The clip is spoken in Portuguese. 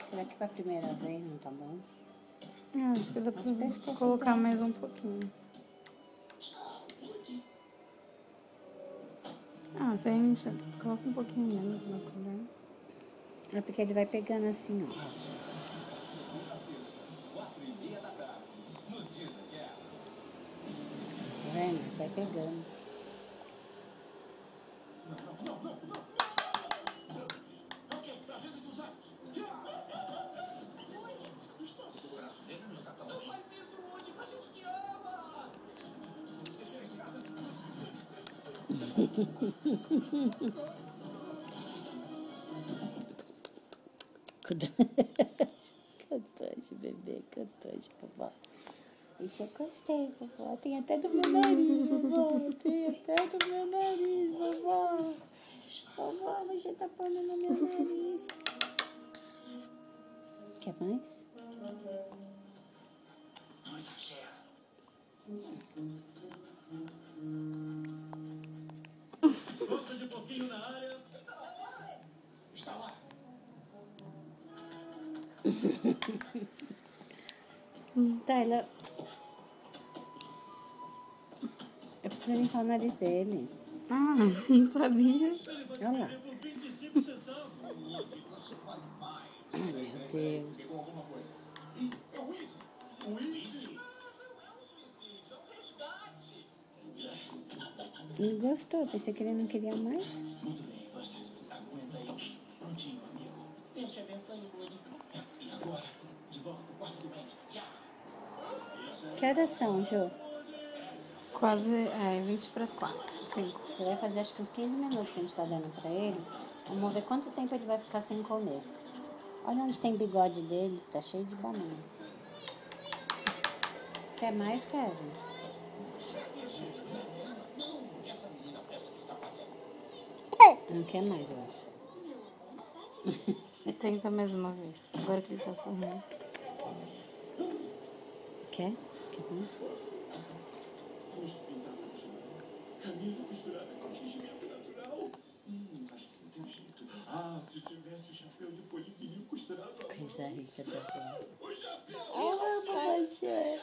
Será que pra primeira vez não tá bom? Acho que dá pra colocar mais um pouquinho. Você enche, coloca um pouquinho menos na colher. É porque ele vai pegando assim, ó. Tá vendo? Vai pegando. Cantante, bebê, cantante, vovó. Isso eu gostei, vovó. Tem até do meu nariz, vovó. Tem até do meu nariz, vovó. Vovó, você tá pondo no meu nariz. Quer mais? Não exagera. Outro de pouquinho na área. Está lá. Tyler, eu preciso limpar o nariz dele. Não sabia. Olha lá. Ai, meu Deus. Não gostou? Pensei que ele não queria mais. Muito bem, você aguenta aí. Prontinho, amigo. Deus te abençoe, Woody. E agora, de volta pro quarto do Andy. Que horas são, Jô? Quase 20 para as 4. 5. Você vai fazer acho que uns 15 minutos que a gente tá dando pra ele. Vamos ver quanto tempo ele vai ficar sem comer. Olha onde tem bigode dele, tá cheio de banana. Quer mais, Kevin? Não quer mais, eu acho. Tenta mais uma vez. Agora que ele tá sorrindo. Quer? Quer mais? Camisa costurada com tingimento natural. Acho que não tem jeito. Se tivesse o chapéu de folha vinil costurado. Coisa rica da boa. O chapéu! Eu amo você.